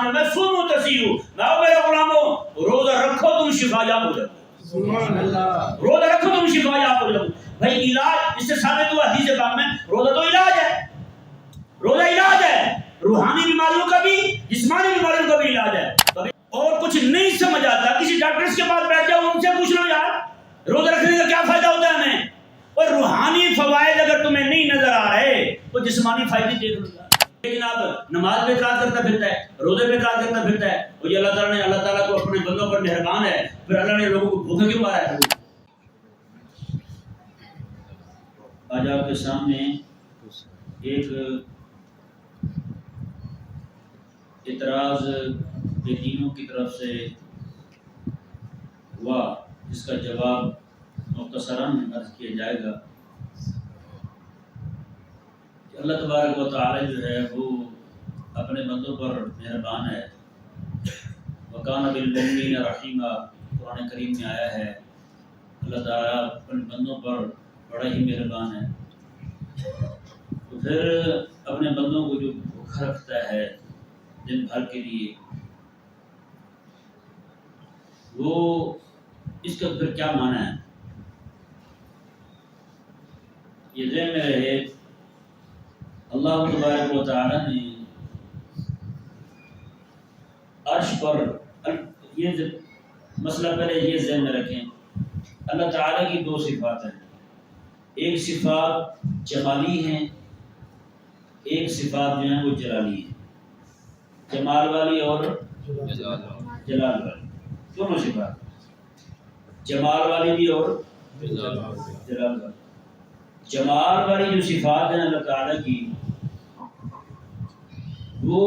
قرآن میں سومو تسیحو، میں میرے غلاموں روزہ رکھو تم شفا یاب ہو جاؤ، سبحان اللہ، روزہ رکھو تم شفا یاب ہو جاؤ۔ بھائی علاج اس سے ثابت ہوا حدیث پاک میں روزہ تو علاج ہے، روزہ علاج ہے، روحانی بیماریوں کا بھی جسمانی بیماریوں کا بھی علاج ہے۔ اور کچھ نہیں سمجھ آتا کسی ڈاکٹر کے پاس بیٹھ جاؤ ان سے پوچھ لو یار روزہ رکھنے کا کیا فائدہ ہوتا ہے ہمیں، اور روحانی فوائد اگر تمہیں نہیں نظر آ رہے تو جسمانی فائدے دیکھ لو یار۔ لیکن آپ نماز پہ اعتراض کرتا پھرتا ہے، روزے پہ اعتراض کرتا پھرتا ہے، اور یہ اللہ تعالیٰ کو اپنے بندوں پر مہربان ہے، پھر اللہ نے لوگوں کو بھوکے کیوں مارا ہے؟ آج آپ کے سامنے ایک اعتراض دینوں کی طرف سے ہوا جس کا جواب مختصراً عرض کیا جائے گا کہ اللہ تبارک و تعالی جو ہے وہ اپنے بندوں پر مہربان ہے، وَكَانَ بِالْمُؤْمِنِينَ رَحِيمًا، قرآن کریم میں آیا ہے اللہ تعالیٰ اپنے بندوں پر بڑا ہی مہربان ہے۔ تو پھر اپنے بندوں کو جو بھوکا رکھتا ہے دن بھر کے لیے، وہ اس کا پھر کیا معنی ہے؟ یہ ذہن میں رہے اللہ تبارک و تعالی نے عرش پر، یہ مسئلہ پہلے یہ ذہن میں رکھیں، اللہ تعالیٰ کی دو صفات ہیں، ایک صفات جمالی ہیں، ایک صفات جو ہیں وہ جلالی ہیں، جمال والی اور جلال والی، دونوں صفات، جمال والی بھی اور جلال والی۔ جمال والی جو صفات ہیں اللہ تعالیٰ کی، وہ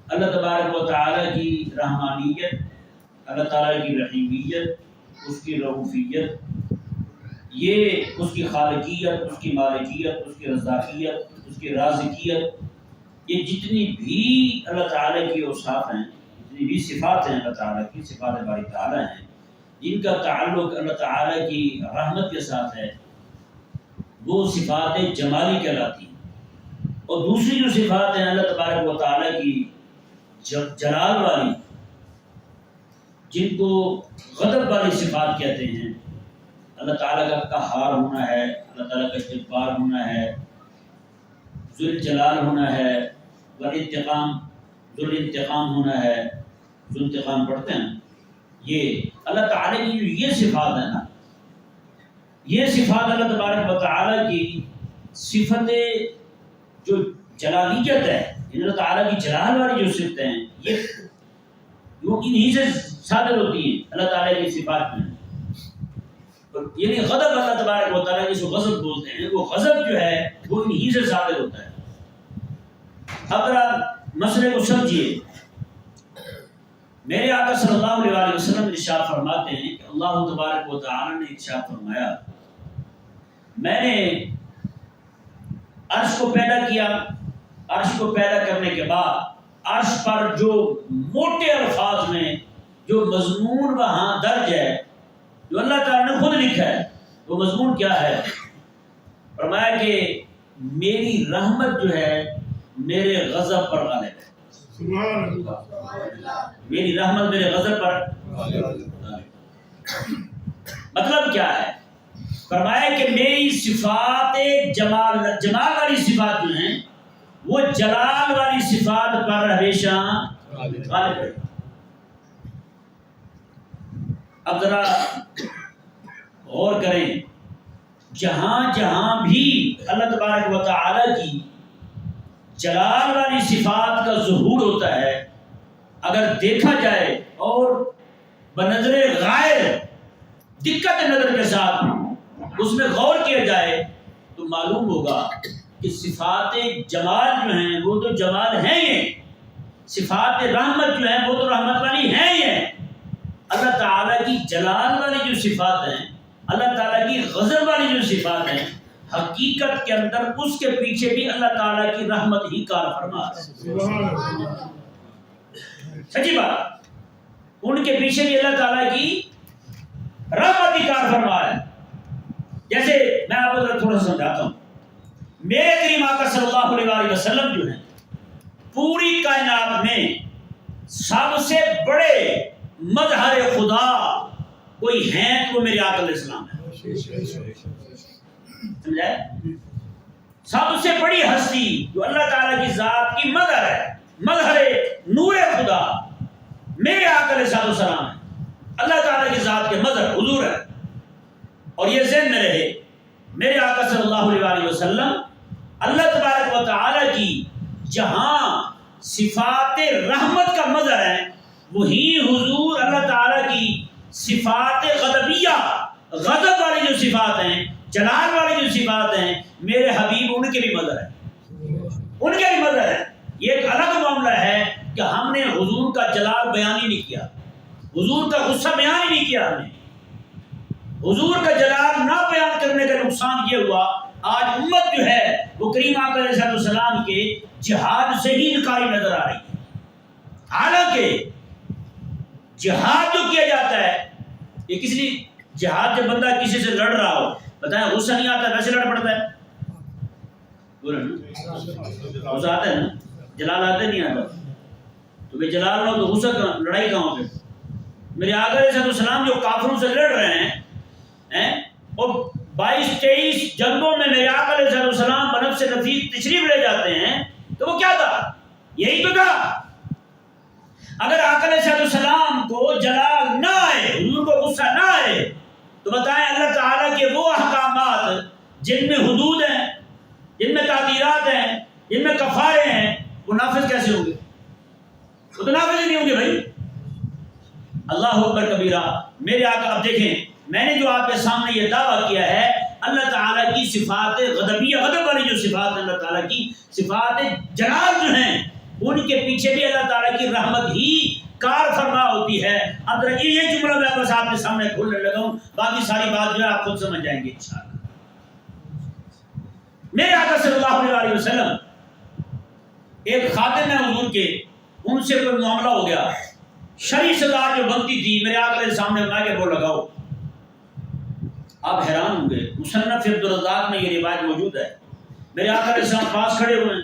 اللہ تبارک و تعالیٰ کی رحمانیت، اللہ تعالیٰ کی رحیمیت، اس کی رؤوفیت، یہ اس کی خالقیت، اس کی مالکیت، اس کی رزاقیت، اس کی رازقیت، یہ جتنی بھی اللہ تعالیٰ کی اوصاف ہیں، جتنی بھی صفات ہیں اللہ تعالیٰ کی، صفات باری تعالیٰ ہیں، جن کا تعلق اللہ تعالیٰ کی رحمت کے ساتھ ہے، وہ صفات جمالی کہلاتی ہیں۔ اور دوسری جو صفات ہیں اللہ تبارک و تعالیٰ کی جلال والی، جن کو غضب والی صفات کہتے ہیں، اللہ تعالیٰ کا قہار ہونا ہے، اللہ تعالیٰ کا جبار ہونا ہے، ذو الجلال ہونا ہے، والانتقام، ذو الانتقام ہونا ہے، ذو انتقام پڑھتے ہیں، یہ اللہ تعالیٰ کی جو یہ صفات ہیں نا، یہ صفات اللہ تبارک و تعالیٰ کی صفت جو جلالیت ہے، اللہ تعالیٰ کی جلال والی جو صفت ہیں، یہ انہی سے صادر ہوتی ہیں اللہ تعالیٰ کی صفات میں، یعنی غضب اللہ تبارک و تعالیٰ جس کو غضب بولتے ہیں، وہ غضب جو ہے وہ انہی سے صادر ہوتا ہے۔ اب ذرا مسئلے کو سمجھیے، میرے آقا صلی اللہ علیہ وسلم ارشاد فرماتے ہیں کہ اللہ تبارک و تعالیٰ نے ارشاد فرمایا، میں نے عرش کو پیدا کیا، عرش کو پیدا کرنے کے بعد عرش پر جو موٹے الفاظ میں جو مضمون وہاں درج ہے، جو اللہ تعالیٰ نے خود لکھا ہے، وہ مضمون کیا ہے؟ فرمایا کہ میری رحمت جو ہے میرے غضب پر غالب ہے، سبحان اللہ، میری رحمت میرے غضب پر غالب ہے۔ مطلب کیا ہے؟ فرمایا کہ میری صفات جمال والی صفات جو ہیں وہ جلال والی صفات پر ہمیشہ غالب ہے۔ اب ذرا غور کریں، جہاں جہاں بھی اللہ تبارک و تعالی کی جلال والی صفات کا ظہور ہوتا ہے، اگر دیکھا جائے اور بنظر غائب دقت نظر کے ساتھ اس میں غور کیا جائے تو معلوم ہوگا کہ صفات جمال جو ہیں وہ تو جمال ہیں، یہ صفات رحمت جو ہیں وہ تو رحمت والی ہیں، یہ اللہ تعالیٰ کی جلال والی جو صفات ہیں، اللہ تعالیٰ کی غضب والی جو صفات ہیں، حقیقت کے اندر اس کے پیچھے بھی اللہ تعالیٰ کی رحمت ہی کار فرما ہے۔ سچی بات، ان کے پیچھے بھی اللہ تعالیٰ کی رحمت ہی کار فرما ہے۔ جیسے میں آپ کو تھوڑا سا سمجھاتا ہوں، میرے کریم آقا صلی اللہ علیہ وسلم جو ہیں پوری کائنات میں سب سے بڑے مظہر خدا کوئی ہیں تو وہ میرے آقا علیہ السلام ہے. سمجھائے؟ سب سے بڑی ہستی جو اللہ تعالیٰ کی ذات کی مظہر ہے، مظہر نور خدا میرے آقا علیہ السلام ہے. اللہ تعالیٰ کی ذات کے مظہر حضور ہے. اور یہ ذہن میں رہے، میرے آقا صلی اللہ علیہ وسلم اللہ تبارک و تعالیٰ کی جہاں صفات رحمت کا مظہر ہے، وہی حضور اللہ تعالیٰ کی صفات غضبیہ، غضب والی جو صفات ہیں، جلال والی جو صفات ہیں، میرے حبیب ان کے بھی مظہر ہیں، ان کے بھی مظہر ہیں. یہ ایک الگ معاملہ ہے کہ ہم نے حضور کا جلال بیان ہی نہیں کیا، حضور کا غصہ بیان ہی نہیں کیا. ہم نے حضور کا جلال نہ بیان کرنے کا نقصان یہ ہوا، آج امت جو ہے وہ کریم آقا علیہ السلام کے جہاد سے ہی انکاری نظر آ رہی ہے. حالانکہ جہاد جو کیا جاتا ہے، یہ کس لیے جہاد؟ جب بندہ کسی سے لڑ رہا ہو، بتائیں غصہ نہیں آتا ویسے لڑ پڑتا ہے؟ غصہ آتا ہے نا، جلال آتا نہیں آتا. تو بھائی جلال نہ ہو تو غصہ کہاں، لڑائی کہاں پہ؟ میرے آقا علیہ السلام جو کافروں سے لڑ رہے ہیں اور 22-23 جنگوں میں میرے آقا علیہ السلام بنفس نفیس تشریف لے جاتے ہیں، تو وہ کیا تھا؟ یہی تو تھا. اگر آقا علیہ السلام کو جلال نہ آئے، حضور کو غصہ نہ آئے، تو بتائیں اللہ تعالیٰ کے وہ احکامات جن میں حدود ہیں، جن میں تعزیرات ہیں، جن میں کفارے ہیں، وہ نافذ کیسے ہوں گے؟ وہ تو نافذ ہی نہیں ہوں گے بھائی. اللہ اکبر کبیرہ. میرے آقا اب دیکھیں، میں نے جو آپ کے سامنے یہ دعویٰ کیا ہے، اللہ تعالیٰ کی صفات غضبیہ، غضب والی جو صفات ہیں اللہ تعالیٰ کی، صفات جلال جو ہیں، ان کے پیچھے بھی اللہ تعالیٰ کی رحمت ہی کار فرما ہوتی ہے. اب یہ جملہ میں بس آپ کے سامنے کھولنے لگا ہوں، باقی ساری بات جو ہے آپ خود سمجھ جائیں گے انشاءاللہ. میرے آقا صلی اللہ علیہ وسلم ایک خادم ہے حضور کے، ان سے کوئی معاملہ ہو گیا، شرعی سزا جو بنتی تھی میرے آقا کے سامنے بنا کے وہ لگاؤ. آپ حیران ہوں گے، مصنف عبدالرزاق میں یہ روایت موجود ہے. میرے آقا علیہ السلام پاس کھڑے ہوئے ہیں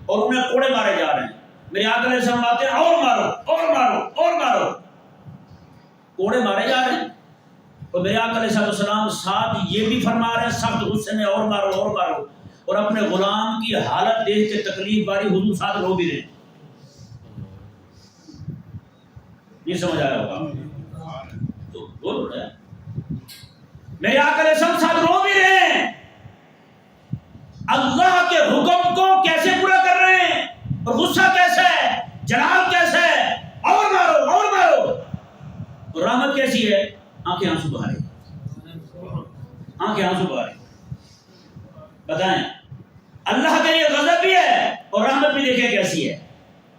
اور انہیں کوڑے مارے جا رہے ہیں. میرے آقا علیہ السلام آتے ہیں، اور مارو اور مارو اور مارو، کوڑے مارے جا رہے ہیں. اور میرے آقا علیہ السلام ساتھ یہ بھی فرما رہے ہیں سخت غصے میں، اور مارو اور مارو. اور اپنے غلام کی حالت دیکھ کے تکلیف باری حضور ساتھ رو بھی رہے ہیں. یہ سمجھ آیا ہوگا تو بول رہے ہیں میرے آقا علیہ السلام ساتھ رو بھی رہے ہیں. اللہ کے حکم کو کیسے پورا کر رہے ہیں، اور غصہ کیسا ہے، جلال کیسا ہے، اور مارو اور مارو. اور رحمت کیسی ہے، آنکھیں آنسو بہا رہی، آنکھیں آنسو بہا رہی. بتائیں اللہ کے لیے غضب بھی ہے اور رحمت بھی دیکھیں کیسی ہے.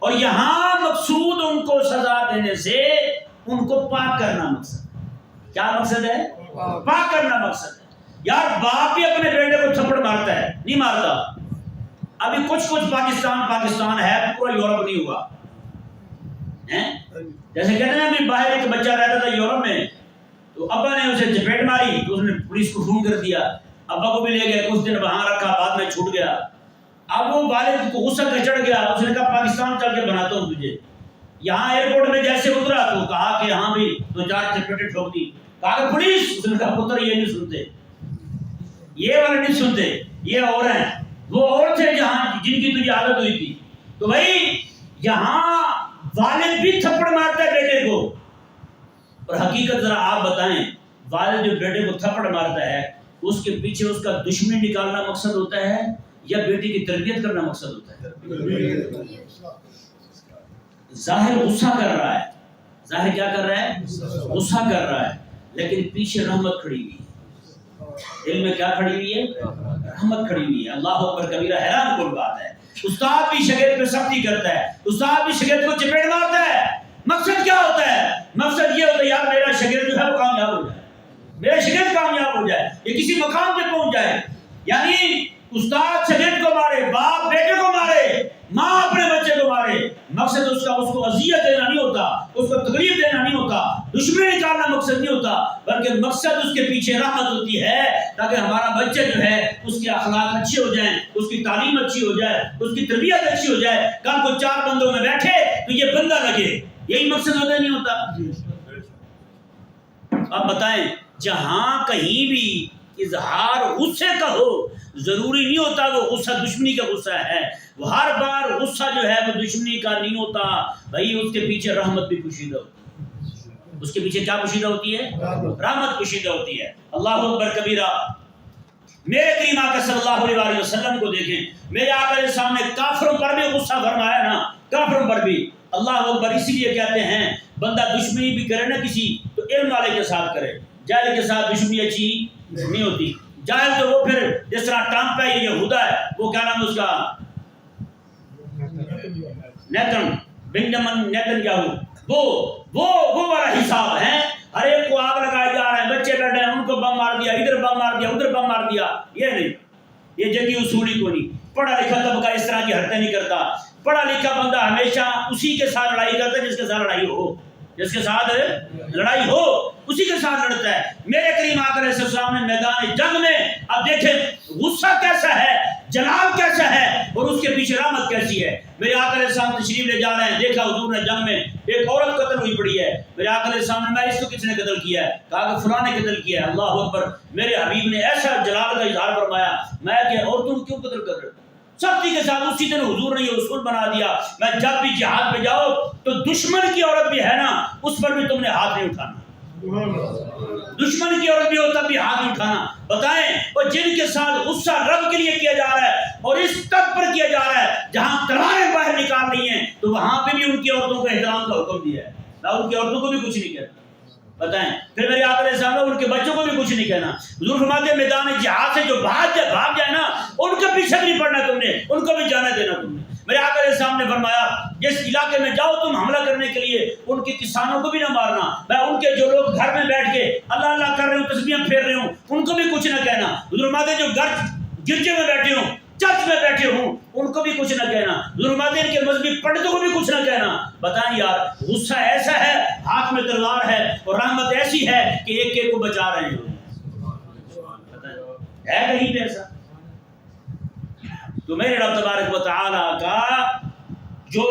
اور یہاں مقصود ان کو سزا دینے سے ان کو پاک کرنا مقصد. کیا مقصد ہے؟ پاک کرنا مقصد ہے. یار باپ بھی اپنے بیٹے کو تھپڑ مارتا ہے؟ نہیں مارتا. ابھی کچھ پاکستان ہے، پورا یورپ نہیں ہوا. جیسے کہتے ہیں ابھی باہر ایک بچہ رہتا تھا یورپ میں، تو ابا نے اسے چپیٹ ماری تو اس نے پولیس کو فون کر دیا. ابا کو بھی لے گئے، کچھ دن وہاں رکھا، بعد میں چھوٹ گیا. اب وہ والد کو غصہ چڑھ گیا، اس نے کہا پاکستان چل کے بناتا ہوں تجھے. یہاں ایئرپورٹ میں جیسے اترا تو کہا کہ ہاں بھی 2-4 چپیٹیں ٹھوک دی. کہا کہ پولیس، اس نے کہا پتر یہ نہیں سنتے، یہ والے نہیں سنتے، یہ اور ہیں، وہ اور تھے جہاں جن کی تجھے عادت ہوئی تھی. تو بھائی یہاں والد بھی تھپڑ مارتا ہے بیٹے کو. اور حقیقت ذرا آپ بتائیں، والد جو بیٹے کو تھپڑ مارتا ہے اس کے پیچھے اس کا دشمنی نکالنا مقصد ہوتا ہے یا بیٹی کی تربیت کرنا مقصد ہوتا ہے؟ ظاہر غصہ کر رہا ہے، ظاہر کیا کر رہا ہے؟ غصہ کر رہا ہے، لیکن پیچھے رحمت کھڑی ہوئی ہے. علم میں کیا کھڑی ہوئی ہے؟ رحمت کھڑی ہوئی ہے. اللہ اکبر کبیرہ. حیران کن بات ہے، استاد بھی شاگرد پہ سختی کرتا ہے، استاد بھی شاگرد کو چپیٹ مارتا ہے. مقصد کیا ہوتا ہے؟ مقصد یہ ہوتا ہے یار میرا شاگرد جو ہے وہ کامیاب ہو جائے، میرا شاگرد کامیاب ہو جائے، یہ کسی مقام پہ پہنچ جائے. یعنی استاد شاگرد کو مارے، باپ بیٹے کو مارے، ماں اپنے بچے کو مارے، مقصد اس کو اذیت دینا نہیں ہوتا، اس کو تکلیف دینا نہیں ہوتا، دشمنی نکالنا مقصد نہیں ہوتا، بلکہ مقصد اس کے پیچھے رحمت ہوتی ہے تاکہ ہمارا بچہ جو ہے اس کے اخلاق اچھے ہو جائیں، اس کی تعلیم اچھی ہو جائے، اس کی تربیت اچھی ہو جائے، کل کو 4 بندوں میں بیٹھے تو یہ بندہ لگے، یہی مقصد ہوتا نہیں ہوتا؟ اب بتائیں، جہاں کہیں بھی اظہار غصے کا ہو، ضروری نہیں ہوتا وہ غصہ دشمنی کا غصہ ہے، وہ ہر بار غصہ جو ہے وہ دشمنی کا نہیں ہوتا بھائی، اس کے پیچھے رحمت بھی پوشیدہ ہوتی ہے۔ اس کے پیچھے کیا پوشیدہ ہوتی ہے؟ رحمت پوشیدہ ہوتی ہے۔ اللہ اکبر کبیرہ۔ میرے کریم آقا صلی اللہ علیہ وسلم کو دیکھیں، میرے آقا کے سامنے کافروں پر بھی غصہ فرمایا نا، کافروں پر بھی۔ اللہ اکبر، اسی لیے کہتے ہیں بندہ دشمنی بھی کرے نا کسی تو علم والے کے ساتھ کرے، جاہل کے ساتھ دشمنی اچھی نہیں ہوتی۔ جاہل تو وہ پھر جس طرح ٹرمپ ہے، یہ یہودا ہے، وہ کیا نام ہے اس کا، بنجامن نیتن یاہو، وہ والا حساب ہے، ہر ایک کو آگ لگائے جا رہے ہیں، بچے بیٹھے ہیں، ان کو بم مار دیا، ادھر بم مار دیا، ادھر بم مار دیا۔ یہ نہیں، یہ جنگی اصولی کو نہیں۔ پڑھا لکھا طبقہ اس طرح کی حرکتیں نہیں کرتا۔ پڑھا لکھا بندہ ہمیشہ اسی کے ساتھ لڑائی کرتا ہے جس کے ساتھ لڑائی ہو، جس کے ساتھ لڑائی ہو اسی کے ساتھ لڑتا ہے۔ میرے کریم آقا علیہ السلام نے میدان جنگ میں، اب دیکھیں غصہ کیسا ہے، جلال کیسا ہے، اور اس کے پیچھے رحمت کیسی ہے۔ میرے آقا علیہ السلام تشریف لے جا رہے ہیں، دیکھا حضور نے جنگ میں ایک عورت قتل ہوئی پڑی ہے۔ میرے آقا علیہ السلام نے، میں اس کو کس نے قتل کیا ہے؟ کہا کہ فلاں نے قتل کیا ہے۔ اللہ اکبر، میرے حبیب نے ایسا جلال کا اظہار فرمایا، میں کہ عورتوں کو کیوں قتل کر رہے ہو؟ سختی کے ساتھ اسی دن حضور نے یہ اصول بنا دیا، میں جب بھی جہاد پہ جاؤ تو دشمن کی عورت بھی ہے نا، اس پر بھی تم نے ہاتھ نہیں اٹھانا، دشمن کی عورت بھی ہو تب بھی ہاتھ نہیں اٹھانا۔ بتائیں، اور جن کے ساتھ غصہ رب کے لیے کیا جا رہا ہے اور اس تک پر کیا جا رہا ہے جہاں تلواریں باہر نکال رہی ہیں، تو وہاں پہ بھی ان کی عورتوں کو احترام کا حکم دیا ہے، نہ ان کی عورتوں کو بھی کچھ نہیں کہتا۔ بتائیں، پھر میرے آقا علیہ السلام نے ان کے بچوں کو بھی کچھ نہیں کہنا۔ حضور فرماتے ہیں میدان جہاد سے جو بھاگ جائے نا، ان کے پیچھے نہیں پڑنا تم نے، ان کو بھی جانا دینا تم نے۔ میرے آقا علیہ السلام نے فرمایا، جس علاقے میں جاؤ تم حملہ کرنے کے لیے، ان کے کسانوں کو بھی نہ مارنا، میں ان کے جو لوگ گھر میں بیٹھ کے اللہ اللہ کر رہے ہوں، تسبیحاں پھیر رہے ہوں، ان کو بھی کچھ نہ کہنا۔ حضور فرماتے ہیں جو گرجے میں بیٹھے ہوں، چرچ میں بیٹھے ہوں، ان کو بھی کچھ نہ کہنا۔ حضور فرماتے ہیں ان کے مذہبی پنڈتوں کو بھی کچھ نہ کہنا۔ بتائیں یار، غصہ ایسا ہے، ہاتھ میں تلوار ہے، اور رحمت ایسی ہے کہ ایک ایک کو بچا رہے ہیں۔ ہے کہیں پہ ایسا؟ تو میرے رب تبارک و تعالیٰ کا جو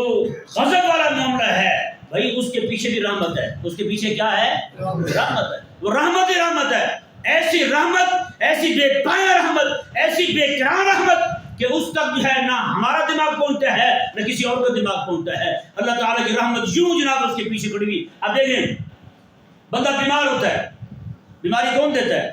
غضب والا معاملہ ہے بھائی، اس کے پیچھے بھی رحمت ہے، اس کے پیچھے کیا ہے؟ رحمت ہے۔ وہ رحمت ہی رحمت ہے، ایسی رحمت، ایسی بے پایہ رحمت، ایسی بے کران رحمت کہ اس تک جو ہے نہ ہمارا دماغ پہنچتا ہے نہ کسی اور کا دماغ پہنچتا ہے۔ اللہ تعالیٰ کی رحمت یوں جناب اس کے پیچھے کھڑی ہوئی۔ اب دیکھیں، بندہ بیمار ہوتا ہے، بیماری کون دیتا ہے؟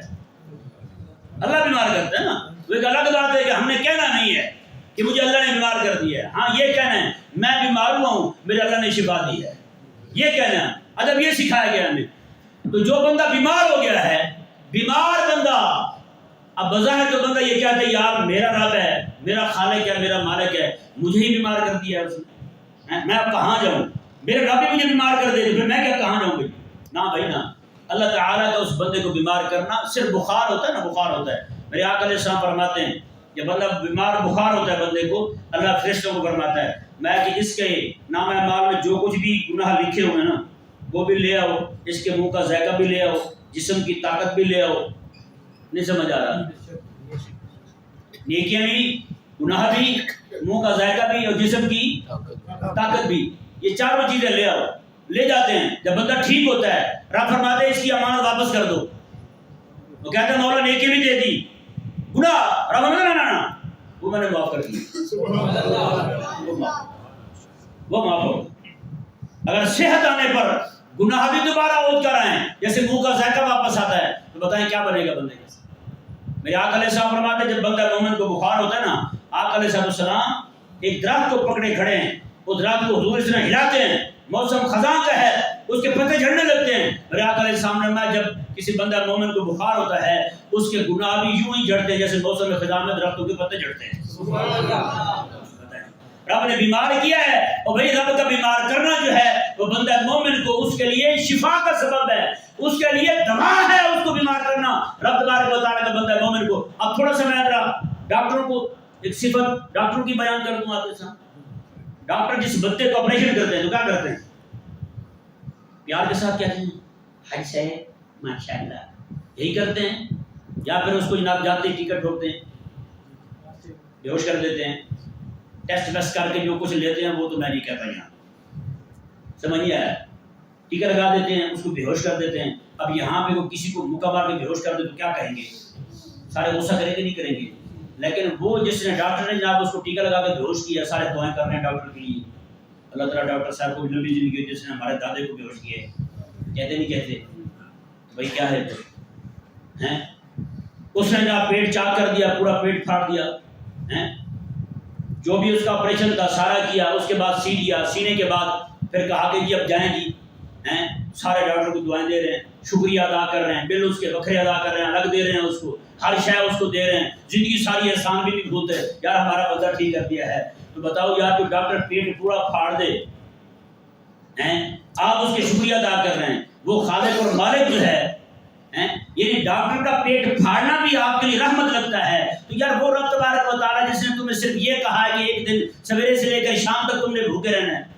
اللہ بیمار کرتا ہے نا۔ وہ ایک الگ بات ہے کہ ہم نے کہنا نہیں ہے کہ مجھے اللہ نے بیمار کر دیا ہے، ہاں یہ کہنا ہے میں بیمار ہوا ہوں، میرے اللہ نے شفا دی ہے، یہ کہنا ہے۔ ادب یہ سکھایا گیا ہمیں۔ تو جو بندہ بیمار ہو گیا ہے، بیمار بندہ، اب بظاہر تو بندہ یہ کہتا ہے یار میرا رب ہے، میرا خالق ہے، میرا مالک ہے، مجھے ہی بیمار کر دیا ہے اس نے، میں اب کہاں جاؤں؟ میرے رب ہی مجھے بیمار کر دے تو پھر میں کیا کہاں جاؤں گی؟ نہ بھائی نہ، اللہ تعالیٰ کا اس بندے کو بیمار کرنا صرف بخار ہوتا ہے نا، بخار ہوتا ہے۔ میرے آقا علیہ السلام فرماتے ہیں جب بندہ بیمار بخار ہوتا ہے بندے کو، اللہ فرشتوں کو فرماتا ہے میں کہ اس کے نام اعمال میں جو کچھ بھی گناہ لکھے ہوئے ہیں نا وہ بھی لے آؤ، اس کے منہ کا ذائقہ بھی لے آؤ، جسم کی طاقت بھی لے آؤ۔ نہیں سمجھ آ رہا؟ نیکیاں بھی، گناہ بھی، منہ کا ذائقہ بھی اور جسم کی طاقت بھی، یہ چاروں چیزیں لے آؤ۔ لے جاتے ہیں، جب بندہ ٹھیک ہوتا ہے رب فرماتے ہیں اس کی امانت واپس کر دو۔ وہ کہتے ہیں مولا نیکی بھی دے دی، گناہ رب نہ وہ میں نے معاف کر دی، وہ معاف ہو۔ اگر صحت آنے پر گناہ بھی دوبارہ عود کر آئیں، جیسے منہ کا ذائقہ واپس آتا ہے، تو بتائیں کیا بنے گا بندے کا؟ میرے آقا علیہ السلام فرماتے ہیں جب بندہ مومن کو بخار ہوتا ہے نا، آقا علیہ السلام ایک درخت کو پکڑے کھڑے ہیں، وہ درخت کو حضور اس طرح ہلاتے ہیں، موسم خزاں کا ہے، اس کے پتے جھڑنے لگتے ہیں۔ میرے آقا علیہ السلام نے فرمایا جب کسی بندہ مومن کو بخار ہوتا ہے اس کے گناہ بھی یوں ہی جھڑتے ہیں جیسے موسم خزاں میں درختوں کے پتے جھڑتے ہیں۔ رب نے بیمار کیا ہے، اور بھائی رب کا بیمار کرنا جو ہے وہ بندہ مومن کو اس کے لیے شفا کا سبب ہے، اس کے لیے دوا ہے اس کو بیمار کرنا۔ رب تبارک و تعالیٰ کا بندہ مومن کو، اب تھوڑا سا میں ذرا ڈاکٹروں کو ایک صفت ڈاکٹروں کی بیان کر دوں آپ کے سامنے۔ ڈاکٹر جس بچے کو آپریشن کرتے ہیں تو کیا کرتے ہیں؟ پیار کے ساتھ کہتے ہیں حج سے ماشاء اللہ، یہی کرتے ہیں؟ یا پھر اس کو جناب جاتے ہی ٹکٹ ٹھوکتے ہیں، بے ہوش کر دیتے ہیں، ٹیسٹ ویسٹ کر کے جو کچھ لیتے ہیں وہ تو میں نہیں کہتا یہاں، سمجھ نہیں آیا؟ ٹیکا لگا دیتے ہیں، اس کو بے ہوش کر دیتے ہیں۔ اب یہاں پہ وہ کسی کو مکہ مار کے بے ہوش کر دے تو کیا کہیں گے؟ سارے غصہ کریں گے نہیں کریں گے؟ لیکن وہ جس نے ڈاکٹر نے جناب اس کو ٹیکا لگا کے بے ہوش کیا، سارے دعائیں کر رہے ہیں ڈاکٹر کے لیے، اللہ تعالیٰ ڈاکٹر صاحب کو لمبی زندگی جس نے ہمارے دادے کو بے ہوش کیا ہے، کہتے نہیں کہتے؟ بھائی کیا ہے پھر ہیں؟ اس نے جناب پیٹ چاک کر دیا، پورا پیٹ پھاڑ دیا ہیں، جو بھی اس کا آپریشن تھا سارا کیا، اس کے بعد سی دیا، سینے کے بعد پھر کہا کہ جی اب جائیں جی ہیں، سارے ڈاکٹر کو دعائیں دے رہے ہیں، شکریہ ادا کر رہے ہیں، بل اس کے بکھرے ادا کر رہے ہیں، الگ دے رہے ہیں اس کو، ہر شے اس کو دے رہے ہیں، زندگی ساری احسان بھی نہیں بھولتے یار ہمارا بندہ ٹھیک کر دیا ہے۔ تو بتاؤ یار جو ڈاکٹر پیٹ پورا پھاڑ دے ہیں، آپ اس کے شکریہ ادا کر رہے ہیں، وہ خالق اور مالک جو ہے یعنی ڈاکٹر کا پیٹ پھاڑنا بھی آپ کے لیے رحمت لگتا ہے، تو یار وہ رب تبارک و تعالیٰ جس نے تمہیں صرف یہ کہا ہے کہ ایک دن سویرے سے لے کر شام تک تم نے بھوکے رہنا ہے،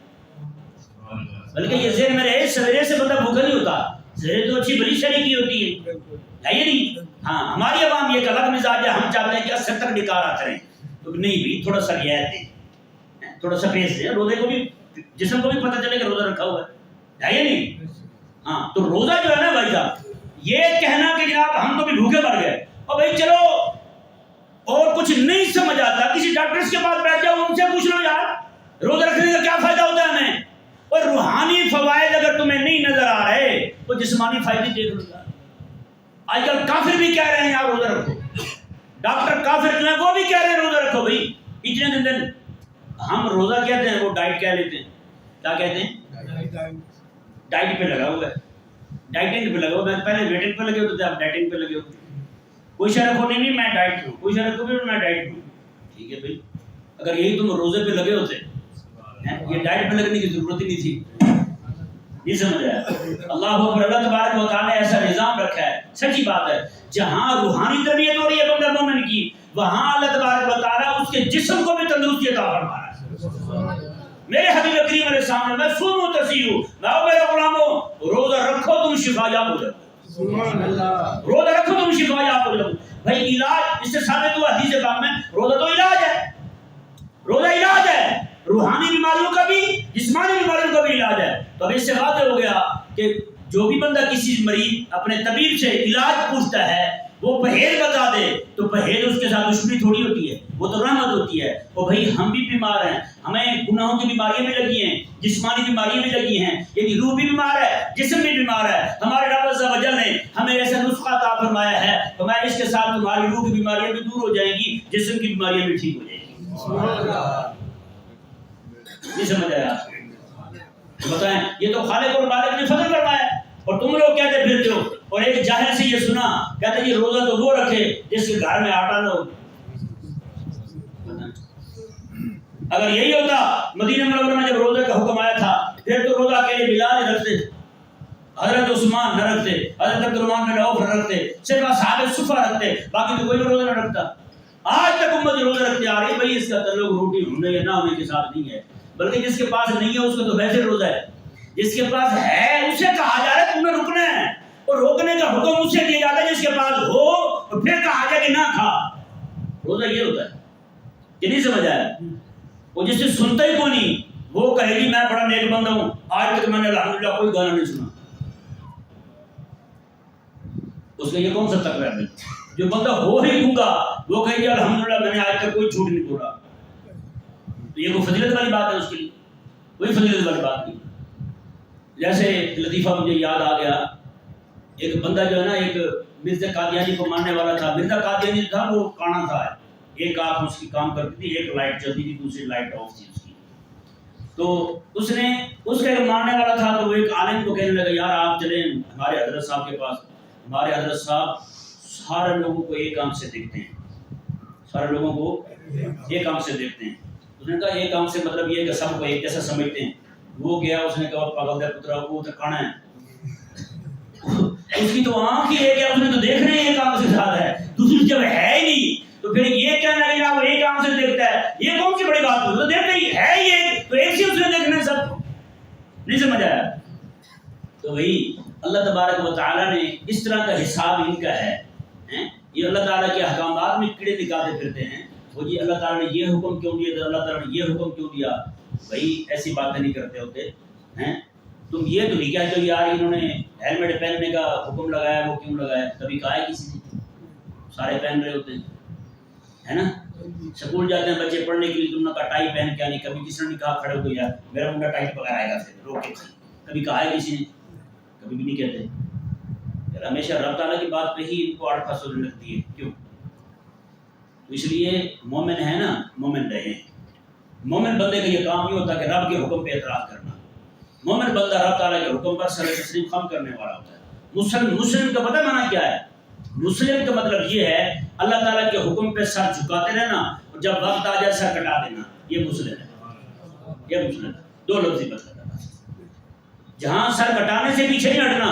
بلکہ یہ ذہن میں رہے سویرے سے بندہ بھوکا نہیں ہوتا، سویرے تو اچھی بڑی شرح کی ہوتی ہے یہ نہیں؟ ہاں ہماری عوام یہ ایک الگ مزاج ہے، ہم چاہتے ہیں کہ اثر تک نکار آتے رہیں، تو نہیں بھی تھوڑا سا رعایت دیں، تھوڑا سا پیس دیں، روزے کو بھی جسم کو بھی پتہ چلے کہ روزہ رکھا ہوا ہے یہ نہیں؟ ہاں تو روزہ جو ہے نا بھائی صاحب، یہ کہنا کہ جناب ہم تو بھی بھوکے مر گئے اور بھائی چلو اور کچھ نہیں سمجھ آتا کسی ڈاکٹرز کے پاس بیٹھ جاؤ ان سے پوچھ لو یار روزہ رکھنے کا کیا فائدہ ہوتا ہے ہمیں، اور روحانی فوائد اگر تمہیں نہیں نظر آ رہے تو جسمانی فائدے دیکھ لو یار۔ آج کل کافر بھی کہہ رہے ہیں یار روزہ رکھو، ڈاکٹر کافر جو ہیں وہ بھی کہہ رہے ہیں روزہ رکھو، بھائی اتنے دن ہم روزہ کہتے ہیں وہ ڈائٹ کہہ لیتے ہیں، کیا کہتے ہیں؟ ڈائٹ پہ لگا ہوا ہے، ڈائٹنگ پہ لگا ہوا ہے، پہلے ویٹنگ پہ لگے ہوتے تھے اب ڈائٹنگ پہ لگے ہوتے ہیں، کوئی شے رکھو نہیں میں ڈائٹ ہوں، کوئی شے رکھو بھی میں ڈائٹ ہوں، ٹھیک ہے بھائی اگر یہی تم روزے پہ لگے ہوتے یہ ڈائٹ پہ لگنے کی ضرورت ہی نہیں تھی، یہ سمجھ آیا؟ اللہ اکبر، اللہ تبارک و تعالیٰ نے ایسا نظام رکھا ہے، سچی بات ہے، جہاں روحانی تربیت ہو رہی ہے بندہ مومن کی، وہاں اللہ تبارک و تعالیٰ اس کے جسم کو بھی تندرستی عطا فرما رہا ہے۔ میرے حبیب کریم علیہ السلام نے میں سومو تسیو میں میرے غلاموں روزہ رکھو تم شفا یاب ہو جاؤ، روزہ رکھو تم شفا یاب ہو جاؤ۔ بھائی علاج اس سے ثابت ہوا حدیث پاک میں روزہ تو علاج ہے، روزہ علاج ہے، روحانی بیماریوں کا بھی جسمانی بیماریوں کا بھی علاج ہے۔ تو اب اس سے واضح ہو گیا کہ جو بھی بندہ کسی مریض اپنے طبیب سے علاج پوچھتا ہے وہ پرہیز بتا دے تو پرہیز اس کے ساتھ دشمنی تھوڑی ہوتی ہے، وہ تو رحمت ہوتی ہے۔ اور بھائی ہم بھی بیمار ہیں، ہمیں گناہوں کی بیماریاں بھی لگی ہیں، جسمانی بیماریاں بھی لگی ہیں، یعنی روح بھی بیمار ہے، جسم بھی بیمار ہے، ہمارے رب عز و جل نے ہمیں ایسا نسخہ عطا فرمایا ہے تو میں اس کے ساتھ تمہاری روح کی بیماریاں بھی دور ہو جائیں گی، جسم کی بیماریاں بھی ٹھیک ہو جائیں گی۔ نہیں سمجھ آیا؟ بتائیں یہ تو خالق اور مالک نے فضل فرمایا اور تم لوگ کہتے پھرتے ہو، اور ایک جاہل سے یہ سنا کہتے ہیں یہ روزہ تو وہ رکھے جس کے گھر میں آٹا نہ ہو۔ اگر یہی ہوتا مدینہ منورہ میں جب روزے کا حکم آیا تھا پھر تو روزہ کے لیے بلال رکھتے، حضرت عثمان نہ رکھتے، حضرت عبدالرحمن بن عوف نہ رکھتے، صرف اصحاب صفہ رکھتے، باقی تو کوئی بھی روزہ نہ رکھتا۔ آج تک امت روزہ رکھتے آ رہی ہے، بھائی اس کا تعلق روٹی ہونے یا نہ ہونے کے ساتھ نہیں ہے، بلکہ جس کے پاس نہیں ہے اس کا تو ویسے روزہ ہے، جس کے پاس ہے اسے کہا جا رہا ہے تمہیں رکنا ہے، اور روکنے کا حکم اسے دیا جاتا ہے جس کے پاس ہو اور پھر کہا جائے کہ نہ کھا۔ روزہ یہ ہوتا ہے کہ نہیں سمجھ آیا؟ وہ جس سے سنتا ہی کو نہیں وہ کہے گی میں بڑا نیک بندہ ہوں، آج تک میں نے الحمدللہ کوئی گانا نہیں سنا، اس کا یہ کون سا تقریر ہے؟ جو بندہ ہو ہی دوں گا وہ کہے گی الحمدللہ میں نے آج تک کوئی جھوٹ نہیں بولا، تو یہ کوئی فضیلت والی بات ہے اس کے لیے؟ کوئی فضیلت والی بات نہیں۔ جیسے لطیفہ مجھے یاد آ گیا، ایک بندہ جو ہے نا ایک مرزا قادیانی کو ماننے والا تھا، مرزا قادیانی تھا وہ کانا تھا، ایک آنکھ اس کی کام کرتی تھی، ایک لائٹ چلتی تھی، دوسری لائٹ آف تھی اس کی، تو اس کا ایک ماننے والا تھا، تو وہ ایک عالم کو کہنے لگا یار آپ چلیں ہمارے حضرت صاحب کے پاس، ہمارے حضرت صاحب سارے لوگوں کو ایک آنکھ سے دیکھتے ہیں، سارے لوگوں کو ایک آنکھ سے دیکھتے ہیں۔ اس نے کہا ایک آنکھ سے مطلب یہ کہ سب کو ایک جیسا سمجھتے ہیں۔ وہ گیا، اس نے کہا پاگل دے پترا وہ تو کانا ہے، اس کی تو آنکھ ہی ایک ہے، اس نے تو دیکھ رہے ہیں ایک آنکھ سے زیادہ ہے، دوسری جب ہے ہی نہیں تو پھر یہ کہنا کہ وہ ایک آنکھ سے دیکھتا ہے، یہ کون سی بڑی بات ہے؟ تو دیکھتے ہی ہے یہ، تو ایک سے اس نے دیکھنا ہے سب کو، نہیں سمجھ آیا؟ تو وہی اللہ تبارک و تعالیٰ نے اس طرح کا حساب ان کا ہے، یہ اللہ تعالیٰ کے احکامات میں کیڑے نکالتے پھرتے ہیں، وہ جی اللہ تعالیٰ نے یہ حکم کیوں دیا تھا، اللہ تعالیٰ نے یہ حکم کیوں دیا، وہی ایسی باتیں نہیں کرتے ہوتے ہیں۔ تم یہ تو نہیں کہتے ہو یار انہوں نے ہیلمٹ پہننے کا حکم لگایا، وہ کیوں لگایا؟ کبھی کہا ہے کسی نے؟ سارے پہن رہے ہوتے ہیں، ہے نا؟ سکول جاتے ہیں بچے پڑھنے کے لیے، تم نے کہا ٹائی پہن کے آنی، کبھی کسی نے کہا کھڑے ہو گیا میرا منڈا ٹائی پکڑ آئے گا، پھر روک کے کبھی کہا ہے کسی نے؟ کبھی بھی نہیں کہتے یار، ہمیشہ رب تعالیٰ کی بات پہ ہی ان کو آڑ پھنس ہونے لگتی ہے، کیوں؟ تو اس لیے مومن ہے نا، مومن رہے۔ مومن بندے کا یہ کام نہیں ہوتا کہ رب کے حکم پہ اعتراض کرنا، مومن بندہ رب تعالیٰ کے حکم پر سر تسلیم خم کرنے والا ہوتا ہے۔ مسلم کا پتہ معنی کیا ہے؟ مسلم کا مطلب یہ ہے اللہ تعالیٰ کے حکم پہ سر جھکاتے رہنا، اور جب وقت آ جائے سر کٹا دینا، یہ مسلم ہے، یہ مسلم ہے۔ دو لفظی مطلب ہے، جہاں سر کٹانے سے پیچھے نہیں ہٹنا،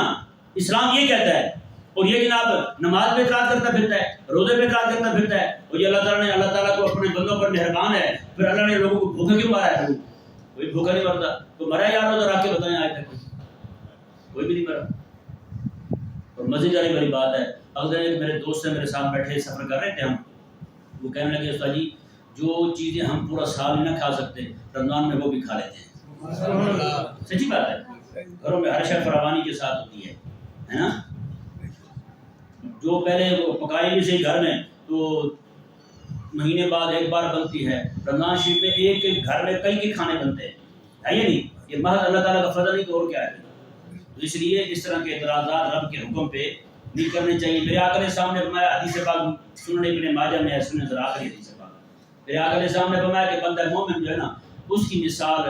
اسلام یہ کہتا ہے۔ اور یہ جناب نماز پہ اعتراض کرتا پھرتا ہے، روزے پہ اعتراض کرتا پھرتا ہے، اور یہ اللہ تعالیٰ کو اپنے بندوں پر مہربان ہے، پھر اللہ نے لوگوں کو بھوکے کیوں مارا ہے؟ کوئی بھوکا نہیں مرتا، تو مرا یار روزہ رکھ کے بتائیں آج تک کوئی بھی نہیں مرا۔ اور مزید والی بات ہے، اگر ایک میرے دوست سے میرے ساتھ بیٹھے سفر کر رہے تھے ہم، وہ کہنے لگے استاد جی جو چیزیں ہم پورا سال نہیں نہ کھا سکتے رمضان میں وہ بھی کھا لیتے ہیں۔ سچی بات ہے، گھروں میں ہر شے فراوانی کے ساتھ ہوتی ہے نا؟ جو پہلے وہ پکائی بھی صحیح گھر میں تو مہینے بعد ایک بار بنتی ہے، رمضان شریف میں ایک ایک گھر میں کئی کھانے بنتے ہیں، ہے یہ نہیں؟ یہ محض اللہ تعالیٰ کا فضل نہیں تو اور کیا ہے؟ تو اس لیے اس طرح کے اعتراضات رب کے حکم پہ نہیں کرنے چاہیے۔ میرے آقا نے سامنے فرمایا، حدیث پاک سنن ابن ماجہ میں ہے، سنن ذرا آخری حدیث پاک، میرے آقا نے سامنے فرمایا کہ بندہ مومن جو ہے نا، اس کی مثال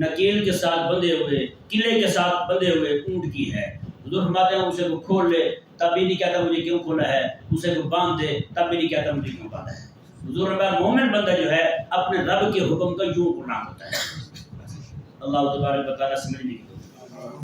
نکیل کے ساتھ بندھے ہوئے، قلعے کے ساتھ بندھے ہوئے اونٹ کی ہے۔ حضور فرماتے ہیں اسے وہ کھول لے تب بھی نہیں کہتا مجھے کیوں کھولا ہے، اسے وہ باندھ دے تب بھی نہیں کہتا مجھے کیوں باندھا ہے۔ حضور فرمایا مومن بندہ جو ہے اپنے رب کے حکم کا یوں غلام ہوتا ہے۔ اللہ تبارک و تعالیٰ سمجھنے کی